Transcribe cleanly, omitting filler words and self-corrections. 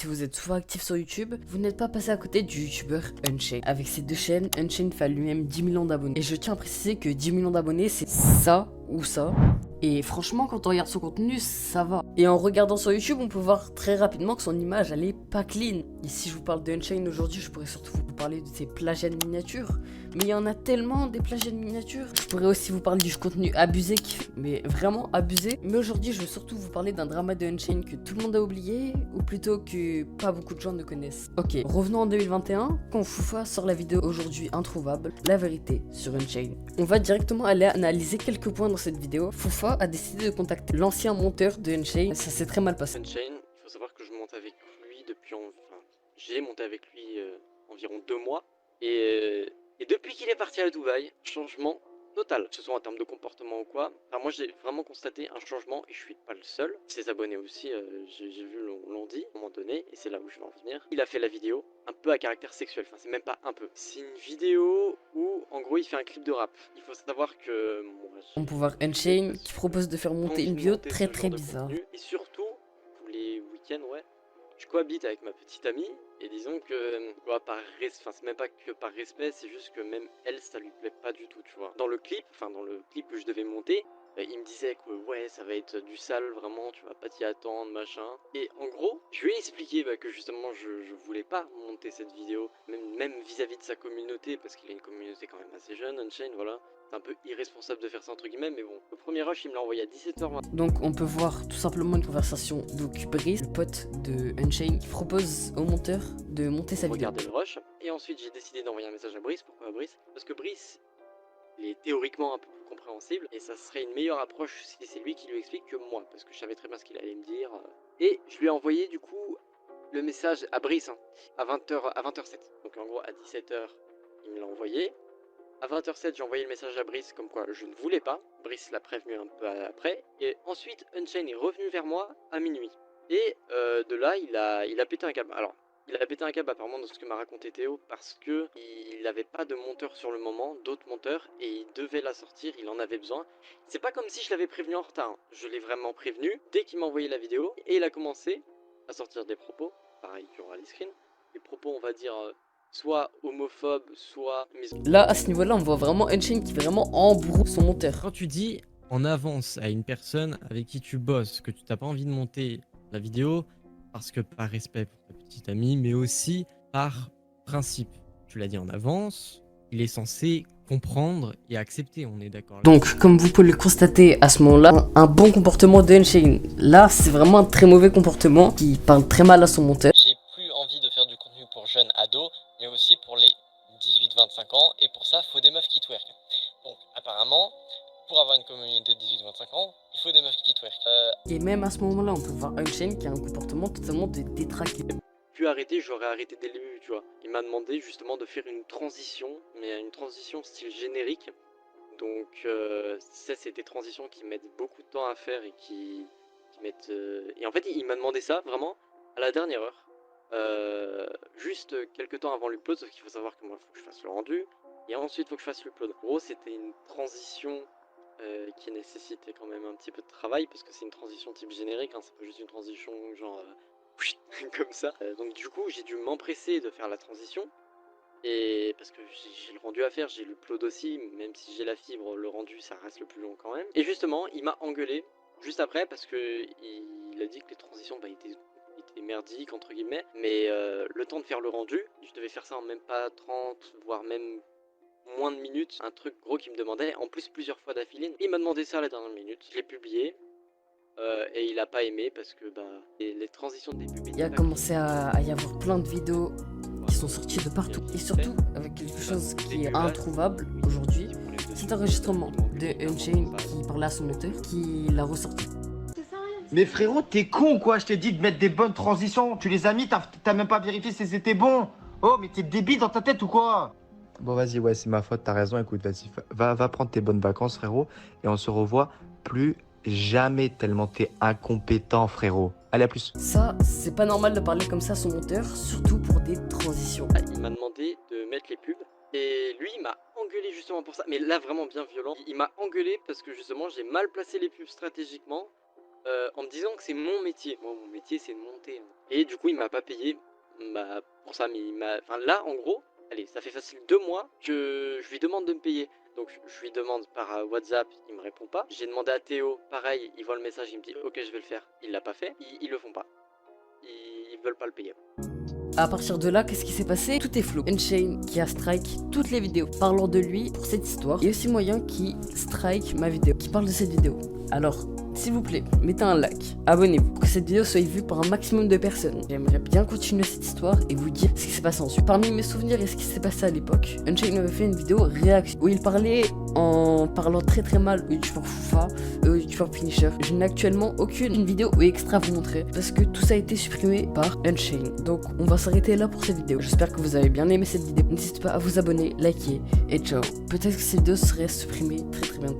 si vous êtes souvent actif sur YouTube, vous n'êtes pas passé à côté du youtubeur Unchained. Avec ses deux chaînes, Unchained fait à lui-même 10 millions d'abonnés. Et je tiens à préciser que 10 millions d'abonnés, c'est ça ou ça. Et franchement, quand on regarde son contenu, ça va. Et en regardant sur YouTube, on peut voir très rapidement que son image, elle est pas clean. Et si je vous parle de Unchained aujourd'hui, je pourrais surtout vous parler de ses plagiats de miniatures. Mais il y en a tellement des plagiats de miniatures. Je pourrais aussi vous parler du contenu abusé, mais vraiment abusé. Mais aujourd'hui, je vais surtout vous parler d'un drama de Unchained que tout le monde a oublié, ou plutôt que pas beaucoup de gens ne connaissent. Ok, revenons en 2021, quand Foufa sort la vidéo aujourd'hui introuvable, la vérité sur Unchained. On va directement aller analyser quelques points dans cette vidéo. Foufa a décidé de contacter l'ancien monteur de Unchained. Ça s'est très mal passé. Unchained, il faut savoir que je monte avec lui depuis... Enfin, j'ai monté avec lui environ 2 mois. Et depuis qu'il est parti à Dubaï, changement total. Que ce soit en termes de comportement ou quoi. Enfin, moi j'ai vraiment constaté un changement et je suis pas le seul. Ses abonnés aussi, j'ai vu, l'ont dit à un moment donné. Et c'est là où je vais en venir. Il a fait la vidéo un peu à caractère sexuel. Enfin, c'est même pas un peu. C'est une vidéo où, en gros, il fait un clip de rap. Il faut savoir que... On peut voir Unchained qui propose de faire monter une bio très bizarre. Et surtout, tous les week-ends, ouais, je cohabite avec ma petite amie. Et disons que, enfin, c'est même pas que par respect, c'est juste que même elle, ça lui plaît pas du tout, tu vois. Dans le clip que je devais monter, il me disait que ouais, ça va être du sale, vraiment, tu vas pas t'y attendre, machin. Et en gros, je lui ai expliqué que justement, je voulais pas monter cette vidéo, même vis-à-vis de sa communauté, parce qu'il a une communauté quand même assez jeune, Unchained, voilà. C'est un peu irresponsable de faire ça entre guillemets, mais bon. Le premier rush, il me l'a envoyé à 17h20. Donc on peut voir tout simplement une conversation. Donc Brice, le pote de Unchained, qui propose au monteur de monter sa vidéo. Regardez le rush. Et ensuite, j'ai décidé d'envoyer un message à Brice. Pourquoi à Brice? Parce que Brice, il est théoriquement un peu plus compréhensible. Et ça serait une meilleure approche si c'est lui qui lui explique que moi. Parce que je savais très bien ce qu'il allait me dire. Et je lui ai envoyé du coup le message à Brice à 20h07. Donc en gros, à 17h, il me l'a envoyé. À 20h07, j'ai envoyé le message à Brice comme quoi je ne voulais pas. Brice l'a prévenu un peu après. Et ensuite, Unchained est revenu vers moi à minuit. Et de là, il a pété un câble. Alors, il a pété un câble apparemment dans ce que m'a raconté Théo parce que il n'avait pas de monteur sur le moment, d'autres monteurs, et il devait la sortir, il en avait besoin. C'est pas comme si je l'avais prévenu en retard. Je l'ai vraiment prévenu dès qu'il m'a envoyé la vidéo et il a commencé à sortir des propos. Pareil, il y aura les screens. Des propos, on va dire... soit homophobe, soit... Là, à ce niveau-là, on voit vraiment Unchained qui vraiment embrouille son monteur. Quand tu dis en avance à une personne avec qui tu bosses, que tu n'as pas envie de monter la vidéo, parce que par respect pour ta petite amie, mais aussi par principe. Tu l'as dit en avance, il est censé comprendre et accepter, on est d'accord. Donc, comme vous pouvez le constater à ce moment-là, un bon comportement de Unchained. Là, c'est vraiment un très mauvais comportement qui parle très mal à son monteur. J'ai plus envie de faire du contenu pour jeunes ados, mais aussi pour les 18-25 ans, et pour ça, il faut des meufs qui twerk. Donc, apparemment, pour avoir une communauté de 18-25 ans, il faut des meufs qui twerk. Et même à ce moment-là, on peut voir Unchained qui a un comportement totalement de détraqué. Pu arrêter, j'aurais arrêté dès le début, tu vois. Il m'a demandé justement de faire une transition, mais une transition style générique. Donc, ça, c'est des transitions qui mettent beaucoup de temps à faire et qui mettent... Et en fait, il m'a demandé ça, vraiment, à la dernière heure. Juste quelques temps avant l'upload, sauf qu'il faut savoir que moi, il faut que je fasse le rendu. Et ensuite, il faut que je fasse l'upload. En gros, c'était une transition qui nécessitait quand même un petit peu de travail, parce que c'est une transition type générique, hein, c'est pas juste une transition genre... comme ça. Donc du coup, j'ai dû m'empresser de faire la transition. Et parce que j'ai le rendu à faire, j'ai l'upload aussi, même si j'ai la fibre, le rendu ça reste le plus long quand même. Et justement, il m'a engueulé juste après parce que il a dit que les transitions étaient merdiques entre guillemets. Mais le temps de faire le rendu, je devais faire ça en même pas 30, voire même moins de minutes. Un truc gros qui me demandait, en plus plusieurs fois d'affilée. Il m'a demandé ça à la dernière minute, je l'ai publié. Et il a pas aimé parce que les transitions des pubs... Il y a commencé à y avoir plein de vidéos qui sont sorties de partout. Et surtout avec quelque chose qui est introuvable aujourd'hui. Cet enregistrement de Unchained qui parlait à son auteur, qui l'a ressorti. Mais frérot, t'es con quoi, je t'ai dit de mettre des bonnes transitions. Tu les as mis, t'as même pas vérifié si c'était bon. Oh, mais t'es débile dans ta tête ou quoi? Bon, vas-y, ouais, c'est ma faute, t'as raison. Écoute, vas-y, va prendre tes bonnes vacances, frérot. Et on se revoit plus jamais tellement t'es incompétent, frérot. Allez, à plus. Ça, c'est pas normal de parler comme ça à son monteur, surtout pour des transitions. Il m'a demandé de mettre les pubs. Et lui, il m'a engueulé justement pour ça. Mais là, vraiment bien violent. Il m'a engueulé parce que justement, j'ai mal placé les pubs stratégiquement. en me disant que c'est mon métier. Moi, mon métier, c'est de monter, hein. Et du coup, il m'a pas payé pour ça, mais il m'a. Enfin, là, en gros, allez, ça fait facile 2 mois que je lui demande de me payer. Donc, je lui demande par WhatsApp, il me répond pas. J'ai demandé à Théo, pareil, il voit le message, il me dit ok, je vais le faire. Il l'a pas fait, ils le font pas. Ils veulent pas le payer. À partir de là, qu'est-ce qui s'est passé? Tout est flou. Unchained qui a strike toutes les vidéos parlant de lui pour cette histoire. Il y a aussi moyen qui strike ma vidéo, qui parle de cette vidéo. Alors, s'il vous plaît, mettez un like, abonnez-vous pour que cette vidéo soit vue par un maximum de personnes. J'aimerais bien continuer cette histoire et vous dire ce qui s'est passé ensuite. Parmi mes souvenirs et ce qui s'est passé à l'époque, Unchained avait fait une vidéo réaction où il parlait en parlant très mal au youtubeur Fufa, au youtubeur Punisher. Je n'ai actuellement aucune vidéo ou extra à vous montrer parce que tout ça a été supprimé par Unchained. Donc on va s'arrêter là pour cette vidéo. J'espère que vous avez bien aimé cette vidéo. N'hésitez pas à vous abonner, liker et ciao. Peut-être que cette vidéo serait supprimée très bientôt.